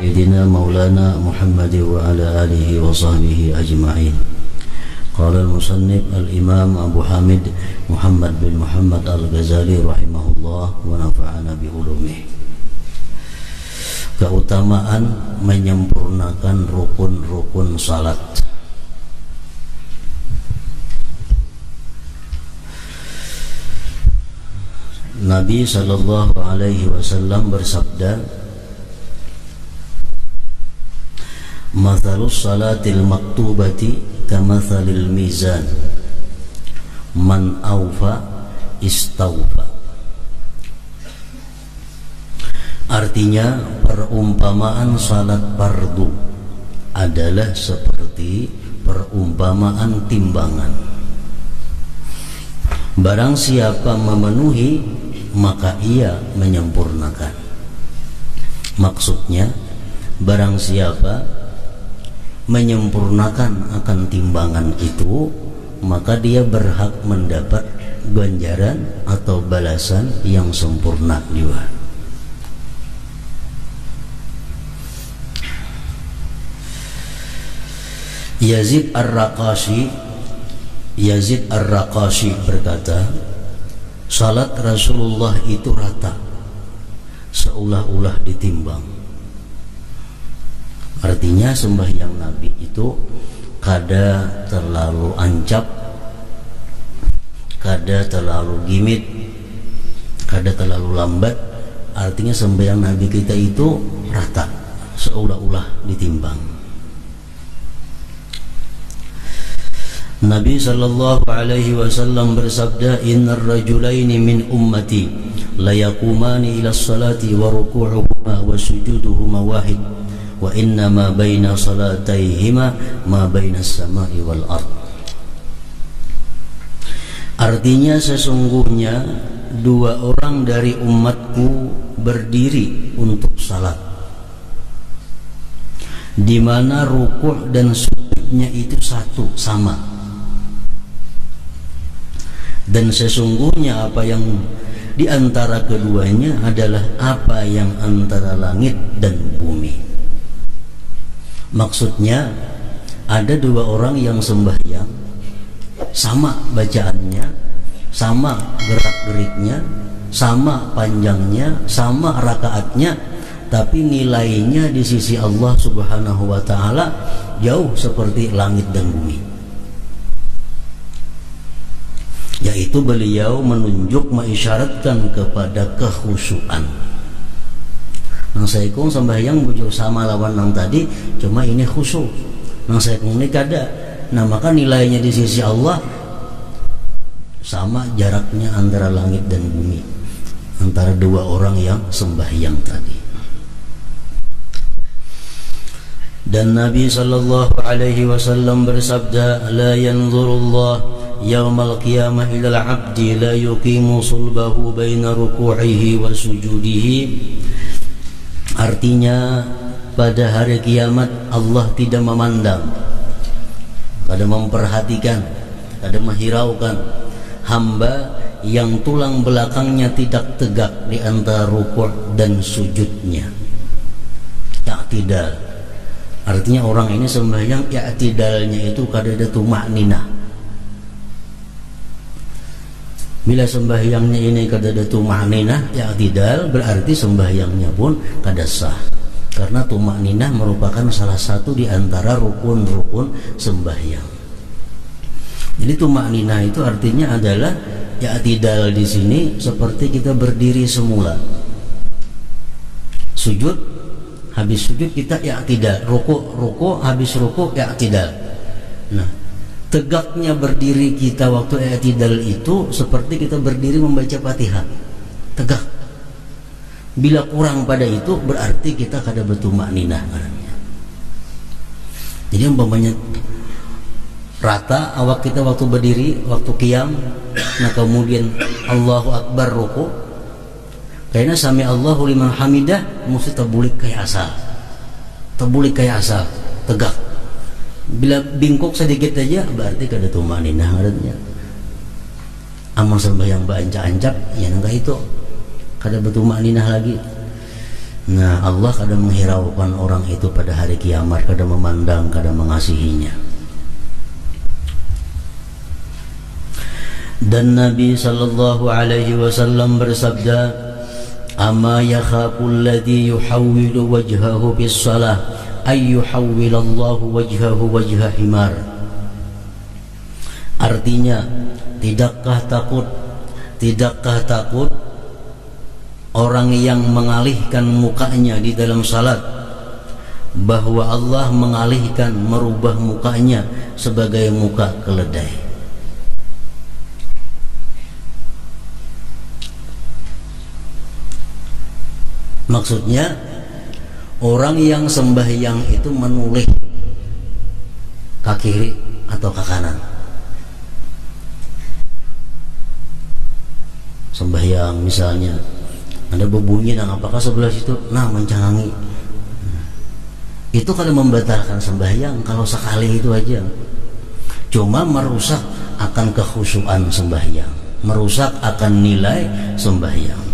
سيدنا مولانا محمد وعلى آله وصحبه أجمعين. قال المصنف الإمام أبو حامد محمد بن محمد الغزالي رحمه الله ونفعنا بعلومه. Keutamaan menyempurnakan rukun-rukun salat. Nabi sallallahu alaihi wasallam bersabda, "Mathalus salatil maktubati kamathalil mizan, man awfa istawfa." Artinya, perumpamaan salat fardu adalah seperti perumpamaan timbangan. Barang siapa memenuhi, maka ia menyempurnakan. Maksudnya, barang siapa menyempurnakan akan timbangan itu, maka dia berhak mendapat ganjaran atau balasan yang sempurna juga. Yazid Ar-Raqashi berkata, salat Rasulullah itu rata, seolah-olah ditimbang. Artinya sembahyang Nabi itu kada terlalu ancap, kada terlalu gimit, kada terlalu lambat. Artinya sembahyang Nabi kita itu rata, seolah-olah ditimbang. Nabi sallallahu alaihi wasallam bersabda, "Innar rajulaini min ummati la yaqumani ila salati wa ruku'uhuma wa sujuduhuma wahid wa inna ma baina salatayhima ma baina as-sama'i wal ard." Artinya, sesungguhnya dua orang dari umatku berdiri untuk salat, di mana ruku' dan sujudnya itu satu, sama. Dan sesungguhnya apa yang di antara keduanya adalah apa yang antara langit dan bumi. Maksudnya, ada dua orang yang sembahyang, sama bacaannya, sama gerak-geriknya, sama panjangnya, sama rakaatnya, tapi nilainya di sisi Allah Subhanahu wa ta'ala jauh seperti langit dan bumi. Yaitu beliau menunjuk, mengisyaratkan kepada kekhusyuan. Nang saikung sembahyang bujur sama lawan nang tadi, cuma ini khusyuk. Nang saikung ini kada. Nah, maka nilainya di sisi Allah sama jaraknya antara langit dan bumi, antara dua orang yang sembahyang tadi. Dan Nabi sallallahu alaihi wasallam bersabda, "La yanzurullah yaumal qiyamah ilal abdi la yuqimu sulbahu baina ruku'ihi wa sujudihi." Artinya, pada hari kiamat Allah tidak memandang, kada memperhatikan, kada menghiraukan hamba yang tulang belakangnya tidak tegak di antara ruku' dan sujudnya. I'tidal. Artinya orang ini sembahyang, i'tidalnya itu kada ada tumakninah. Bila sembahyangnya ini kada ada tumakninah, i'tidal, berarti sembahyangnya pun kada sah. Karena tumakninah merupakan salah satu di antara rukun-rukun sembahyang. Jadi tumakninah itu artinya adalah i'tidal di sini seperti kita berdiri semula. Sujud, habis sujud kita i'tidal, ruku, habis ruku i'tidal. Nah, tegaknya berdiri kita waktu i'tidal itu seperti kita berdiri membaca Fatihah, tegak. Bila kurang pada itu berarti kita kada bertumakninah. Jadi umpamanya rata awak kita waktu berdiri, waktu qiyam, nah kemudian Allahu Akbar ruku, kayaknya sami Allahu liman hamidah mesti terbulik kayak asal, terbulik kayak asal, tegak. Bila bingkok sedikit aja berarti kada tumakninah ngarannya. Amal sembahyang baancap-ancap ya nangka itu kada bertumakninah lagi. Nah, Allah kadang menghiraukan orang itu pada hari kiamat, kadang memandang, kadang mengasihinya. Dan Nabi sallallahu alaihi wasallam bersabda, "Ama yakhaful ladzi yuhawwilu wajhahu bis shalah ay yuhawwilallahu wajhahu wajha himar." Artinya, tidakkah takut orang yang mengalihkan mukanya di dalam salat, bahwa Allah mengalihkan, merubah mukanya sebagai muka keledai. Maksudnya, orang yang sembahyang itu menoleh ke kiri atau ke kanan. Sembahyang misalnya ada berbunyi, dan apakah sebelah situ mencangangi, itu kalau membatalkan sembahyang, kalau sekali itu aja, cuma merusak akan kekhusyuan sembahyang, merusak akan nilai sembahyang.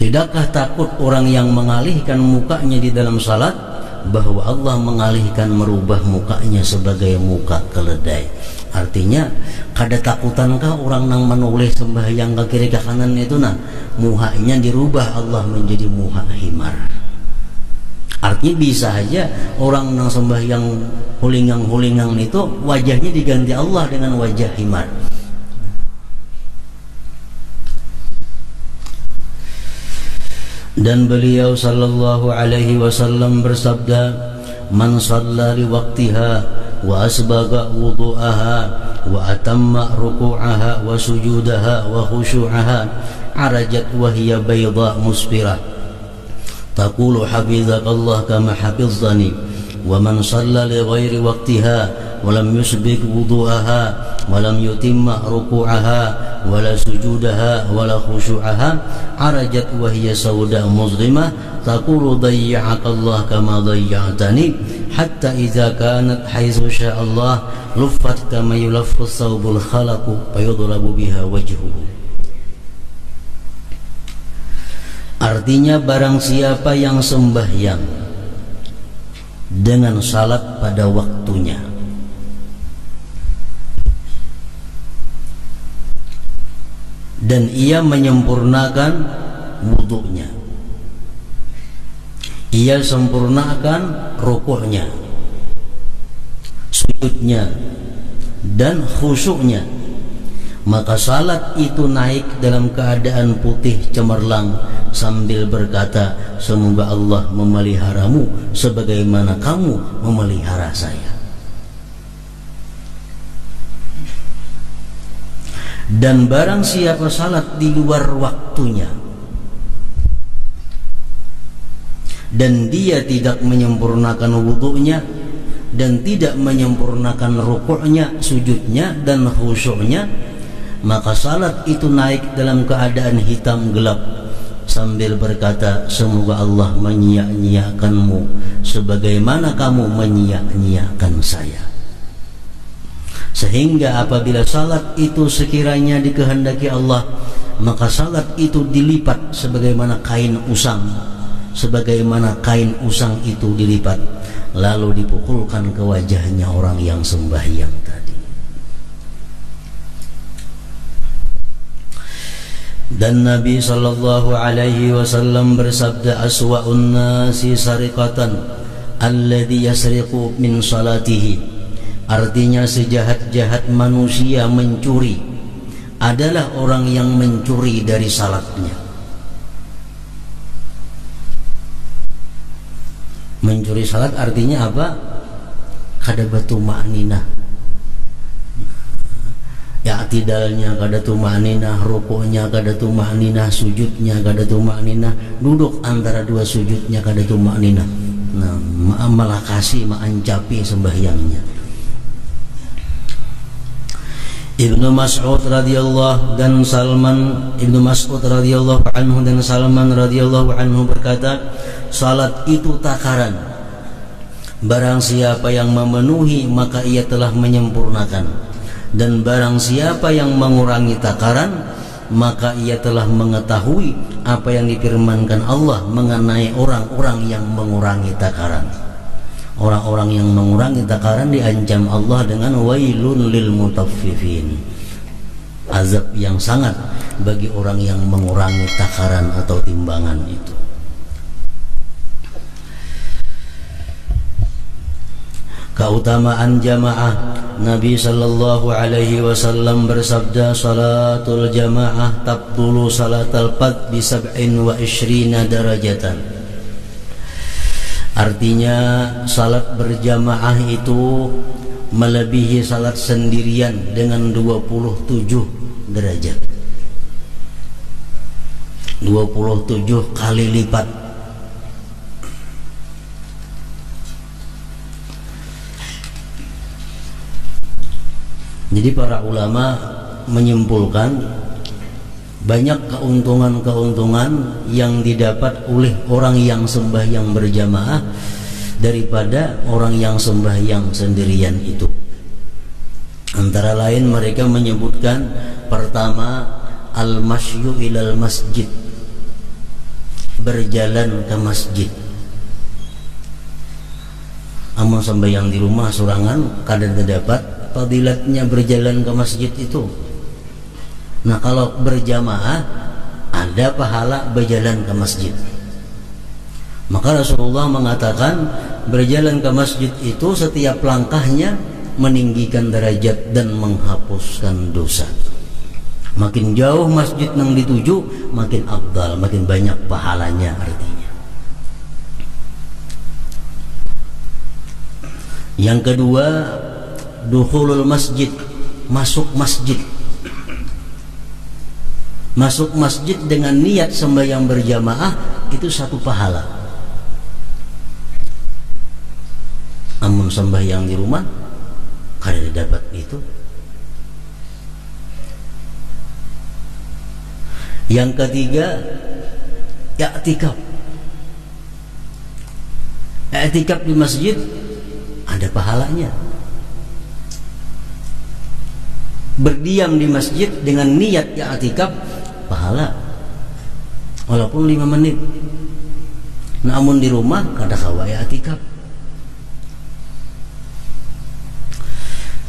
Tidakkah takut orang yang mengalihkan mukanya di dalam salat, bahwa Allah mengalihkan, merubah mukanya sebagai muka keledai. Artinya, kada takutankah orang yang menoleh sembahyang ke kiri ke kanan itu muhanya dirubah Allah menjadi muha himar. Artinya bisa aja orang yang sembahyang hulingang-hulingang itu wajahnya diganti Allah dengan wajah himar. Dan beliau sallallahu alaihi wasallam bersabda, "Man shalla li waqtiha wa asbaga wudu'aha wa atamma ruku'aha wa sujudaha wa khusyu'aha arajat wa hiya bayda musbirah taqulu hafizakallah kama hafizani wa man shalla li ghairi waqtiha wa lam yusbig wudu'aha wa lam yutimma ruku'aha wala sujudaha wala khusyu'aha arajat wa hiya sauda muzlimah taqulu dayya'akallah kama dayya'tani hatta idza kanat haitsu sya'allah luffat kama yulaffu thawbul khalaqu fayudrabu biha wajhuhu." Artinya, barang siapa yang sembahyang dengan salat pada waktunya dan ia menyempurnakan wudunya, ia sempurnakan rukuknya, sujudnya, dan khusyuknya, maka salat itu naik dalam keadaan putih cemerlang sambil berkata, "Semoga Allah memeliharamu sebagaimana kamu memelihara saya." Dan barang siapa salat di luar waktunya dan dia tidak menyempurnakan wudunya dan tidak menyempurnakan rukuknya, sujudnya, dan khusyuknya, maka salat itu naik dalam keadaan hitam gelap sambil berkata, "Semoga Allah menyia-nyiakanmu sebagaimana kamu menyia-nyiakan saya." Sehingga apabila salat itu sekiranya dikehendaki Allah, maka salat itu dilipat sebagaimana kain usang, sebagaimana kain usang itu dilipat, lalu dipukulkan ke wajahnya orang yang sembahyang tadi. Dan Nabi sallallahu alaihi wasallam bersabda, "Aswa'un nasi sariqatan alladhi yasriqu min salatihi." Artinya, sejahat-jahat manusia mencuri adalah orang yang mencuri dari salatnya. Mencuri salat artinya apa? Kada batumaninah, ya tidalnya kada tumaninah, rukuknya kada tumaninah, sujudnya kada tumaninah, duduk antara dua sujudnya kada tumaninah. Malah kasih mencapi sembahyangnya. Ibnu Mas'ud radhiyallahu dan Salman Ibnu Mas'ud radhiyallahu anhu dan Salman radhiyallahu anhu berkata, "Salat itu takaran. Barang siapa yang memenuhi maka ia telah menyempurnakan, Dan barang siapa yang mengurangi takaran, maka ia telah mengetahui apa yang difirmankan Allah mengenai orang-orang yang mengurangi takaran. Orang-orang yang mengurangi takaran diancam Allah dengan wailun lil mutaffifin, azab yang sangat bagi orang yang mengurangi takaran atau timbangan itu. Keutamaan jamaah, Nabi sallallahu alaihi wasallam bersabda, salatul jamaah tabdulu salatal fard bi 27 darajatan. Artinya salat berjamaah itu melebihi salat sendirian dengan 27 derajat, 27 kali lipat. Jadi para ulama menyimpulkan banyak keuntungan-keuntungan yang didapat oleh orang yang sembahyang berjamaah daripada orang yang sembahyang sendirian itu. Antara lain mereka menyebutkan, pertama, al-masyu ilal masjid, berjalan ke masjid. Amun sembahyang di rumah sorangan kadang terdapat fadilatnya berjalan ke masjid itu. Nah, kalau berjamaah ada pahala berjalan ke masjid. Maka Rasulullah mengatakan berjalan ke masjid itu setiap langkahnya meninggikan derajat dan menghapuskan dosa. Makin jauh masjid yang dituju, makin afdal, makin banyak pahalanya artinya. Yang kedua, dukhulul masjid, masuk masjid. Masuk masjid dengan niat sembahyang berjamaah itu satu pahala. Amun sembahyang di rumah kada dapat itu. Yang ketiga, i'tikaf. I'tikaf di masjid ada pahalanya. Berdiam di masjid dengan niat i'tikaf pahala walaupun 5 menit. Namun di rumah kada kawa i'tikaf.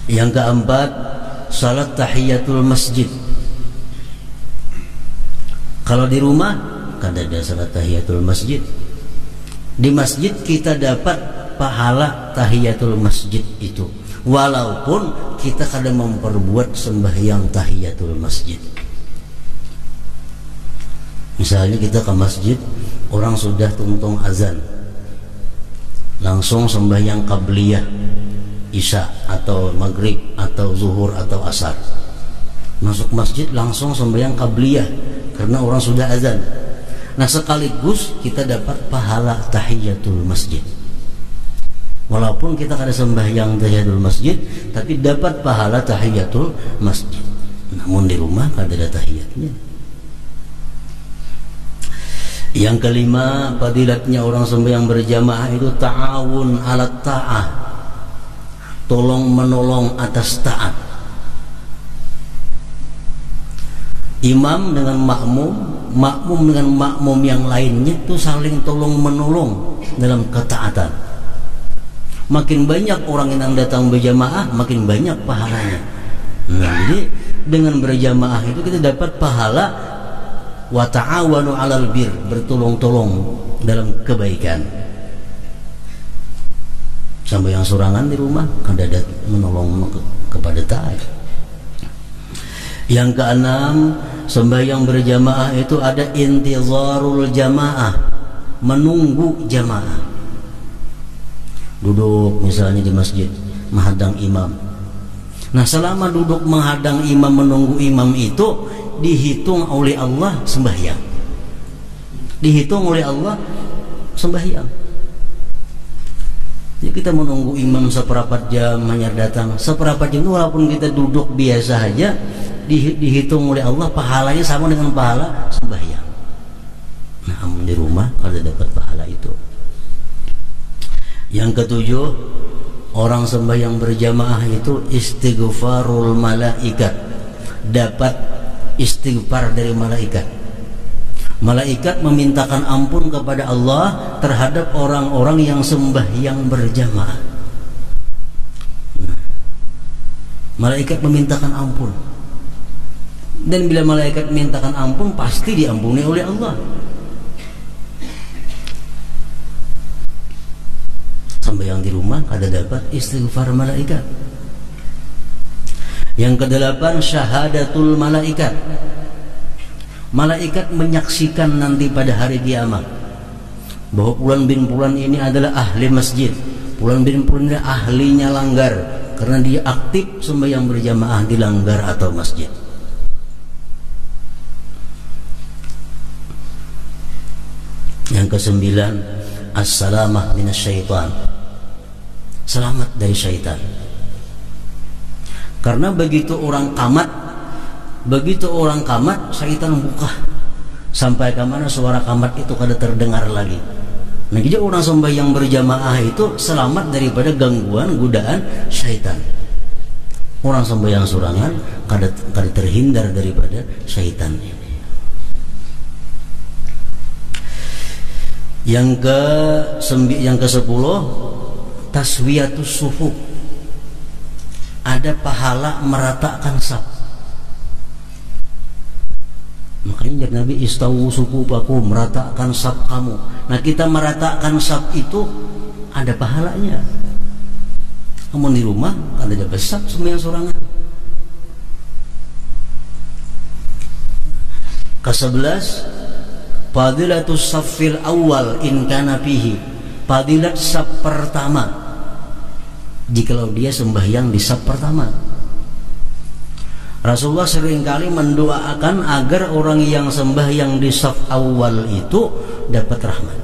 Yang keempat, salat tahiyatul masjid. Kalau di rumah kada ada salat tahiyatul masjid. Di masjid kita dapat pahala tahiyatul masjid itu, walaupun kita kadang memperbuat sembahyang tahiyatul masjid. Misalnya kita ke masjid, orang sudah tuntung azan, langsung sembahyang qabliyah, isya atau maghrib atau zuhur atau asar. Masuk masjid langsung sembahyang qabliyah karena orang sudah azan. Nah, sekaligus kita dapat pahala tahiyatul masjid. Walaupun kita kada sembahyang tahiyatul masjid, tapi dapat pahala tahiyatul masjid. Namun di rumah kada ada tahiyatnya. Yang kelima, fadilatnya orang sembahyang berjamaah itu ta'awun alat ta'ah, tolong menolong atas taat. Imam dengan makmum, makmum dengan makmum yang lainnya itu saling tolong menolong dalam ketaatan. Makin banyak orang yang datang berjamaah, makin banyak pahalanya. Nah, jadi dengan berjamaah itu kita dapat pahala wa ta'awanu 'alal bir, bertolong-tolong dalam kebaikan. Sampai yang sorangan di rumah kan ada menolong kepada taat. Yang keenam, sembahyang berjamaah itu ada intizarul jamaah, menunggu jamaah. Duduk misalnya di masjid menghadang imam. Nah, selama duduk menghadang imam menunggu imam itu dihitung oleh Allah sembahyang. Dihitung oleh Allah sembahyang. Jadi kita menunggu imam seperempat jam hanya datang. Seperempat jam itu walaupun kita duduk biasa aja dihitung oleh Allah pahalanya sama dengan pahala sembahyang. Nah, di rumah kalau dapat pahala itu. Yang ketujuh, orang sembahyang berjamaah itu istighfarul malaikat, dapat istighfar dari malaikat. Malaikat memintakan ampun kepada Allah terhadap orang-orang yang sembahyang berjamaah. Malaikat memintakan ampun. Dan bila malaikat memintakan ampun, pasti diampuni oleh Allah. Sembahyang di rumah kada dapat istighfar malaikat. Yang kedelapan, syahadatul malaikat. Malaikat menyaksikan nanti pada hari kiamat bahwa Fulan bin Fulan ini adalah ahli masjid, Fulan bin Fulan ini ahlinya langgar, karena dia aktif sembahyang berjamaah di langgar atau masjid. Yang kesembilan, as-salamah minasyaitan, selamat dari syaitan. Karena begitu orang kamat, syaitan buka sampai ke mana suara kamat itu kada terdengar lagi. Nah, jadi orang sembahyang berjamaah itu selamat daripada gangguan godaan syaitan. Orang sembahyang sorangan kada terhindar daripada syaitan ini. Yang ke-10, taswiyatus sufuf. Ada pahala meratakan saf. Makanya jadi Nabi, istawu sufufakum, meratakan saf kamu. Nah, kita meratakan saf itu ada pahalanya. Kamu di rumah kan ada besar sembahyang sorangan. Ke-11, fadilatus saffil awal in kana fihi. Fadilat saf pertama, jikalau dia sembahyang di saf pertama. Rasulullah seringkali mendoakan agar orang yang sembahyang di saf awal itu dapat rahmat.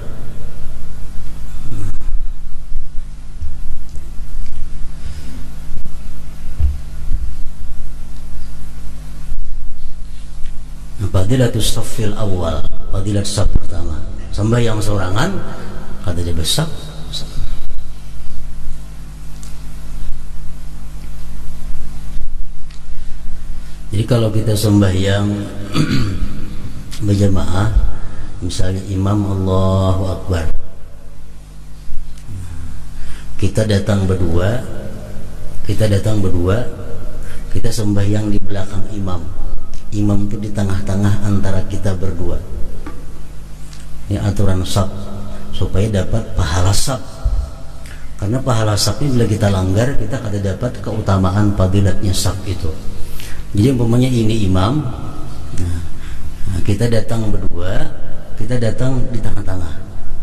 Fadilatus saffil awal, fadilat saf pertama. Sembahyang sorangan kata dia besar. Jadi kalau kita sembahyang berjamaah, misalnya imam Allahu Akbar, kita datang berdua, kita sembahyang di belakang imam. Imam itu di tengah-tengah antara kita berdua. Ini aturan saf supaya dapat pahala saf. Karena pahala saf ini bila kita langgar, kita kada dapat keutamaan fadilatnya saf itu. Jadi umpamanya ini imam, nah, kita datang berdua, kita datang di tengah-tengah.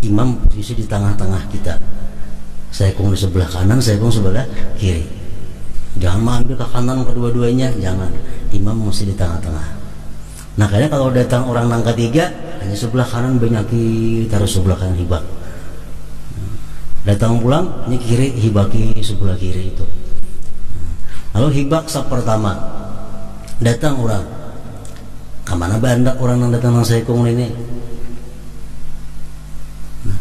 Imam posisi di tengah-tengah kita. Saya kong di sebelah kanan, saya kong sebelah kiri. Jangan mengambil ke kanan kedua-duanya, jangan. Imam mesti di tengah-tengah. Nah, kayaknya kalau datang orang nang ketiga, hanya sebelah kanan banyak taruh sebelah kanan hibak. Datang pulang, ini kiri hibaki sebelah kiri itu. Lalu hibak saf pertama. Datang orang, kemana banda orang yang datang nang saya kong ini? Nah,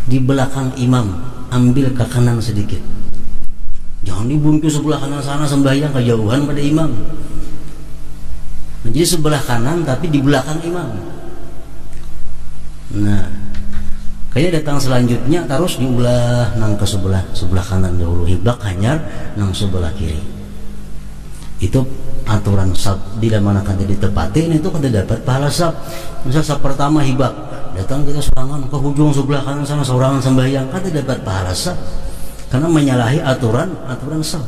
di belakang imam, ambil ke kanan sedikit. Jangan dibungkus sebelah kanan sana sembahyang kejauhan pada imam. Nah, jadi sebelah kanan tapi di belakang imam. Nah, kayaknya datang selanjutnya terus diulah nang ke sebelah kanan dahulu, hibak hanyar nang sebelah kiri. Itu aturan saf. Di mana kan ditepatin itu kan dapat pahala saf. Misal saf pertama hibak, datang kita sorangan ke hujung sebelah kanan sana sorangan sembahyang, kan dapat pahala saf karena menyalahi aturan saf.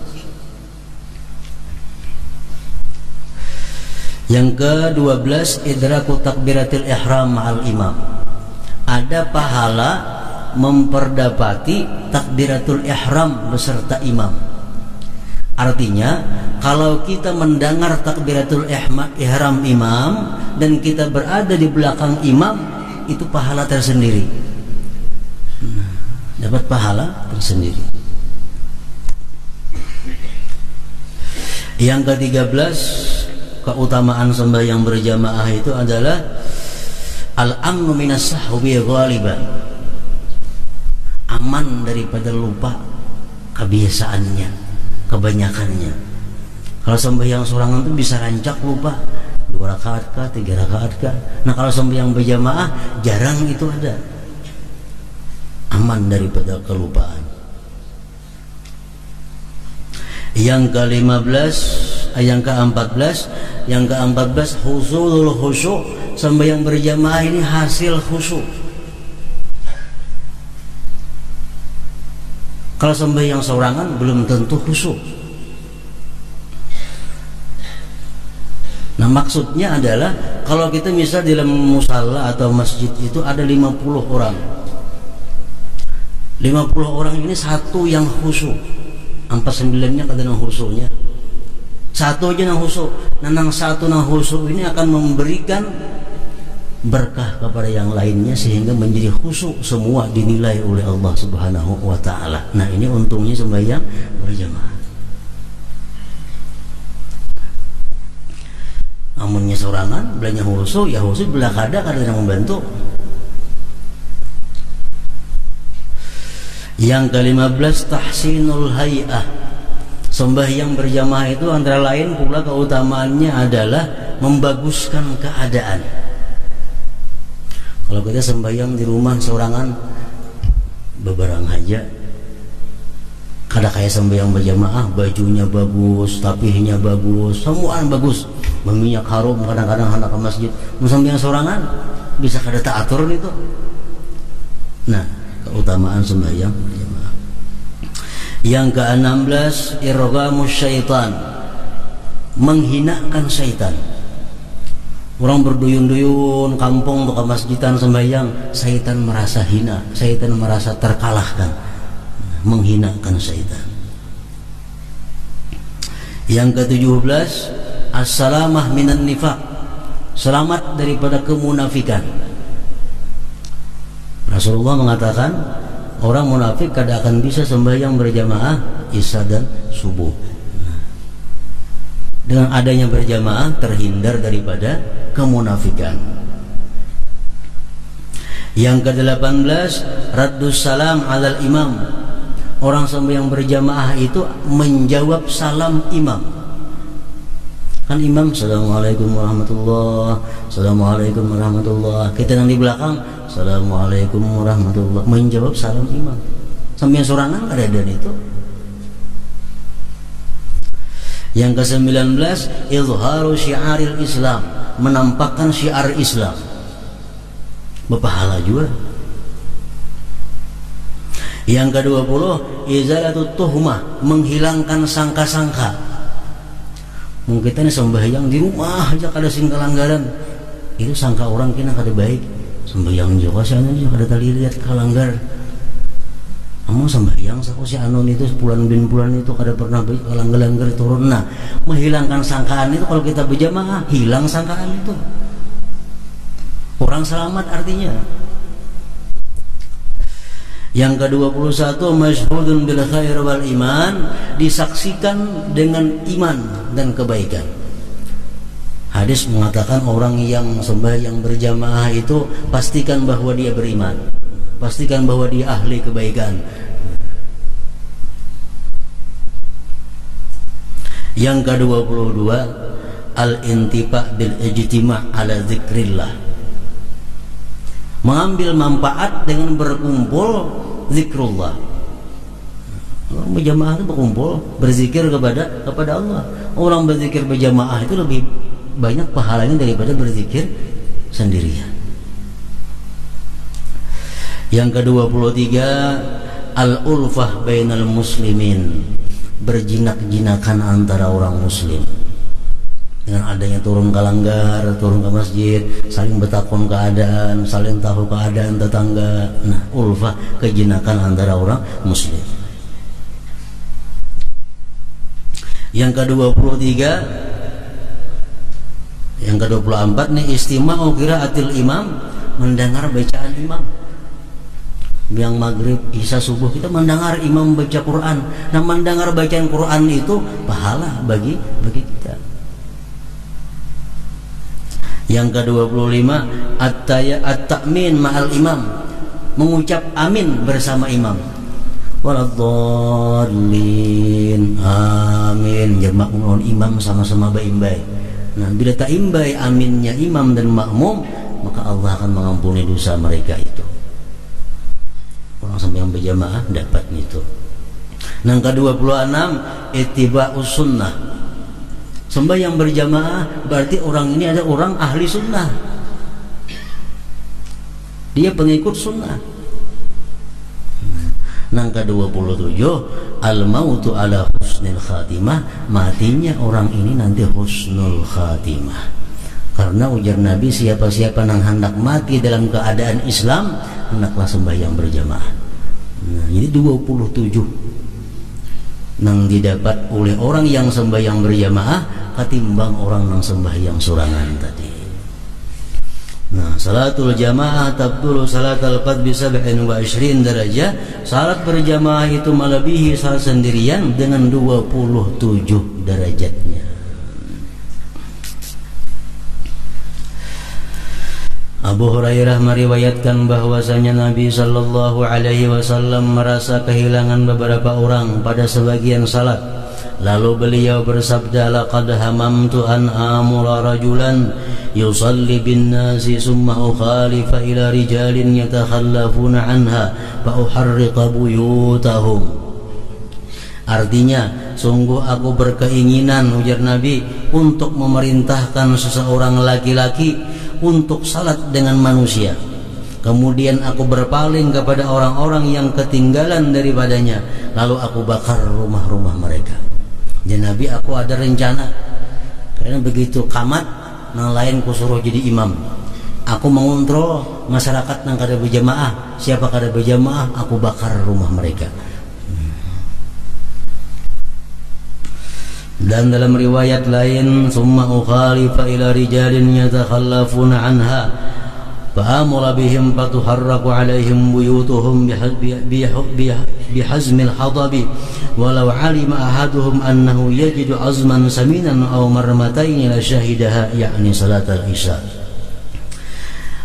Yang ke-12, idraku takbiratil ihram ma'al imam. Ada pahala memperdapati takbiratul ihram beserta imam. Artinya, kalau kita mendengar takbiratul ihram imam dan kita berada di belakang imam, itu pahala tersendiri. Dapat pahala tersendiri. Yang ke-13, keutamaan sembahyang berjamaah itu adalah al-amnu minas sahwi ghaliban. Aman daripada lupa kebiasaannya, kebanyakannya. Kalau sembahyang sorangan itu bisa rancak lupa, 2 rakaat kah, 3 rakaat kah. Nah kalau sembahyang berjamaah jarang itu ada, aman daripada kelupaan. Yang ke-15, yang ke-14, husulul khusyuk. Sembahyang berjamaah ini hasil khusyuk. Kalau sembahyang sorangan belum tentu khusyuk. Nah maksudnya adalah kalau kita misal di dalam musala atau masjid itu ada 50 orang, 50 orang ini satu yang khusyuk, 49-nya kadang khusyuknya, satu aja yang khusyuk. Nah yang satu yang khusyuk ini akan memberikan berkah kepada yang lainnya sehingga menjadi khusyuk, semua dinilai oleh Allah Subhanahu wa taala. Nah ini untungnya sembahyang berjamaah. Amunnya sorangan belanja khusyuk, ya khusyuk belah kada yang membantu. Yang ke-15 tahsinul hay'ah. Sembahyang berjamaah itu antara lain pula keutamaannya adalah membaguskan keadaan. Kalau kita sembahyang di rumah sorangan beberang aja, kada kayak sembahyang berjamaah, bajunya bagus, tapihnya bagus, semuaan bagus, berminyak harum, kadang-kadang hendak ke masjid. Sembahyang sorangan bisa kada taatur itu. Nah, keutamaan sembahyang berjamaah. Yang ke-16 irghamus syaitan, menghinakan syaitan. Orang berduyun-duyun kampung untuk ke masjidan sembahyang, syaitan merasa hina, syaitan merasa terkalahkan, menghinakan syaitan. Yang ke-17 as-salamah minan nifaq, selamat daripada kemunafikan. Rasulullah mengatakan orang munafik kada akan bisa sembahyang berjamaah isya dan subuh. Dengan adanya berjamaah terhindar daripada kemunafikan. Yang ke-18 raddus salam alal imam. Orang sembahyang berjamaah itu menjawab salam imam. Kan imam assalamualaikum warahmatullah, assalamualaikum warahmatullah. Kita yang di belakang assalamualaikum warahmatullah, menjawab salam imam. Sembahyang sorangan ada dan itu. Yang ke-19 izharu syiaril Islam, menampakkan syiar Islam, berpahala juga. Yang ke-20 izalatut tuhmah, menghilangkan sangka-sangka. Mungkin kita ini sembahyang di rumah aja kada sing kelanggaran, itu sangka orang kena kada baik. Sembahyang juga sih anu kada tali lihat kelanggar. Kamu sembahyang saku si anon itu sebulan bin bulan itu kada pernah kelanggar turun. Nah, menghilangkan sangkaan itu kalau kita berjamaah hilang sangkaan itu. Orang selamat artinya. Yang ke-21 masyhudun bil khair wal iman, disaksikan dengan iman dan kebaikan. Hadis mengatakan orang yang sembahyang berjamaah itu pastikan bahwa dia beriman, pastikan bahwa dia ahli kebaikan. Yang ke-22 al-intifa bil ijtima' ala zikrillah, mengambil manfaat dengan berkumpul zikrullah. Orang berjamaah itu berkumpul berzikir kepada Allah. Orang berzikir berjamaah itu lebih banyak pahalanya daripada berzikir sendirian. Yang ke-23 al-ulfah bainal muslimin, berjinak-jinakan antara orang muslim. Dengan adanya turun kalanggar, turun ke masjid, saling bertakon keadaan, saling tahu keadaan tetangga. Nah, ulfah, kejinakan antara orang muslim. Yang ke-23, yang ke-24 nih istima'u qiraatil imam, mendengar bacaan imam. Yang maghrib, isya, subuh kita mendengar imam baca Quran. Nah, mendengar bacaan Quran itu pahala bagi kita. Yang ke-25 at-ta'min ma'al imam, mengucap amin bersama imam. waladdallin. Amin. Jadi makmum imam sama-sama baik-baik. Nah, bila tak imbai aminnya imam dan makmum, maka Allah akan mengampuni dosa mereka itu. Orang sampai yang berjamaah dapat itu. Yang ke-26, ittiba'us sunnah. Sembahyang berjamaah berarti orang ini ada orang ahli sunnah. Dia pengikut sunnah. Yang ke-27, al-mautu ala husnul khatimah. Matinya orang ini nanti husnul khatimah. Karena ujar Nabi, siapa-siapa yang hendak mati dalam keadaan Islam, hendaklah sembahyang berjamaah. Nah, jadi 27 yang didapat oleh orang yang sembahyang berjamaah ketimbang orang yang sembahyang sorangan tadi. Nah, salatul jamaah tabdulu salatul qad bi 27 derajat. Salat berjamaah itu melebihi salat sendirian dengan 27 derajatnya. Abu Hurairah meriwayatkan bahwasanya Nabi sallallahu alaihi wasallam merasa kehilangan beberapa orang pada sebagian salat. Lalu beliau bersabda, laqad hamamtu an amura rajulan yusalli bin nasi summa ukhalifa ila rijalin yatakhallafuna anha fa uharriqa buyutahum. Artinya, sungguh aku berkeinginan, ujar Nabi, untuk memerintahkan seseorang laki-laki untuk salat dengan manusia. Kemudian aku berpaling kepada orang-orang yang ketinggalan daripadanya, lalu aku bakar rumah-rumah mereka. Dan Nabi, aku ada rencana, karena begitu kamat yang lain kusuruh jadi imam. Aku mengontrol masyarakat yang kada berjamaah. Siapa kada berjamaah, aku bakar rumah mereka. Dan dalam riwayat lain, summa ukhalifa ila rijalin yatakhallafuna anha fa amara bihim fatuharraqu alaihim buyutuhum bihazmil hadabi walau alima ahaduhum annahu yajidu azman saminan aw marmatayn la syahidaha, yakni salat al-isya.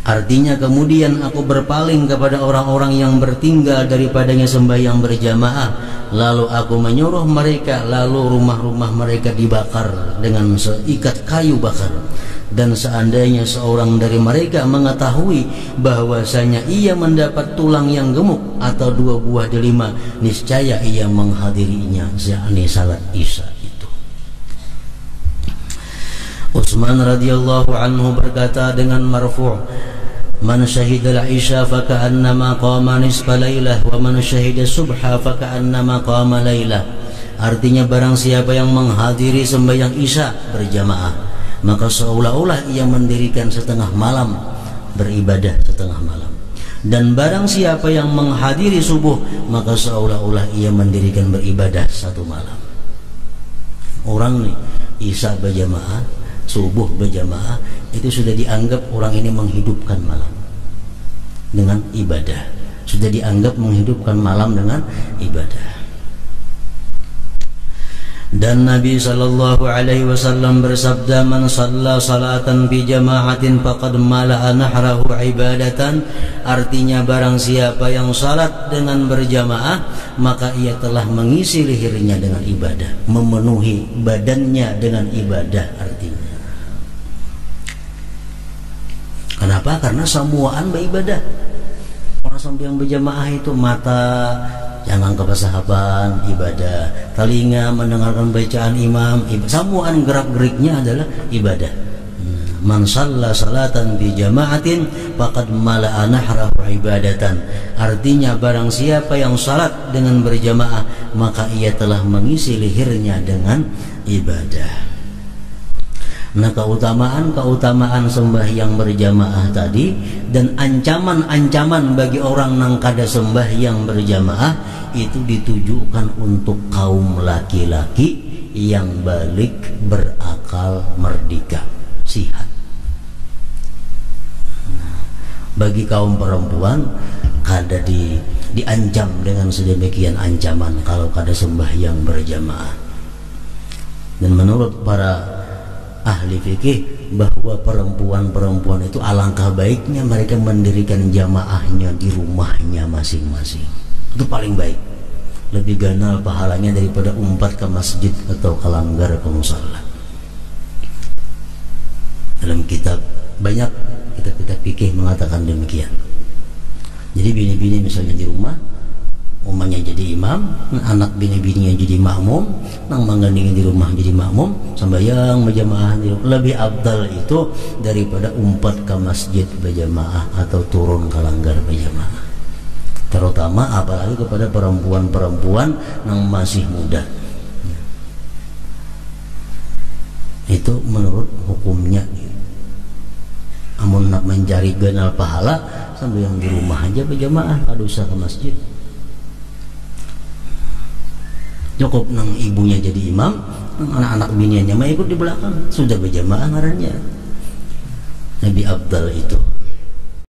Artinya, kemudian aku berpaling kepada orang-orang yang bertinggal daripadanya sembahyang berjamaah, lalu aku menyuruh mereka, lalu rumah-rumah mereka dibakar dengan seikat kayu bakar. Dan seandainya seorang dari mereka mengetahui bahwasanya ia mendapat tulang yang gemuk atau 2 buah delima, niscaya ia menghadirinya, yakni salat isya itu. Utsman radhiyallahu anhu berkata dengan marfu', man syahida al-isya faka'annama qama nisfa lailah wa man syahida subha faka'annama qama lailah. Artinya, barang siapa yang menghadiri sembahyang isya berjamaah, maka seolah-olah ia mendirikan setengah malam, beribadah setengah malam. Dan barang siapa yang menghadiri subuh, maka seolah-olah ia mendirikan beribadah 1 malam. Orang nih isya berjamaah, subuh berjamaah, itu sudah dianggap orang ini menghidupkan malam dengan ibadah. Sudah dianggap menghidupkan malam dengan ibadah. Dan Nabi sallallahu alaihi wasallam bersabda, man shalla salatan fi jama'atin faqad mala'a nahrahu ibadatan. Artinya, barang siapa yang salat dengan berjamaah, maka ia telah mengisi lehernya dengan ibadah, memenuhi badannya dengan ibadah. Artinya, kenapa? Karena semuaan beribadah. Orang sampai yang berjamaah itu mata jangan kepasahaban, ibadah. Telinga mendengarkan bacaan imam, semuaan gerak-geriknya adalah ibadah. Man shalla salatan bi jama'atin faqad mala'a nahrahu ibadatan. Artinya, barang siapa yang salat dengan berjamaah, maka ia telah mengisi lehernya dengan ibadah. Nah, keutamaan sembahyang berjamaah tadi dan ancaman-ancaman bagi orang yang kada sembahyang berjamaah itu ditujukan untuk kaum laki-laki yang balik, berakal, merdeka, sihat. Bagi kaum perempuan kada diancam dengan sedemikian ancaman kalau kada sembahyang berjamaah. Dan menurut para ahli fikih, bahwa perempuan-perempuan itu alangkah baiknya mereka mendirikan jamaahnya di rumahnya masing-masing. Itu paling baik. lebih ganal pahalanya daripada umpat ke masjid atau ke langgar ke musala. Dalam kitab banyak kitab-kitab fikih mengatakan demikian. Jadi bini-bini misalnya di rumah, umumnya jadi imam, anak bini-bininya jadi makmum, nang manggandingin di rumah jadi makmum, sambayang berjamaah di rumah. Lebih afdal itu daripada umpat ke masjid berjamaah atau turun ke langgar berjamaah. Terutama apalagi kepada perempuan-perempuan yang masih muda. Itu menurut hukumnya. Amun nak mencari ganal pahala, sambil yang di rumah aja berjamaah, ada usah ke masjid. Cukup nang ibunya jadi imam, nang anak-anak biniannya mah ikut di belakang, sudah berjamaah ngarannya. Lebih afdal itu.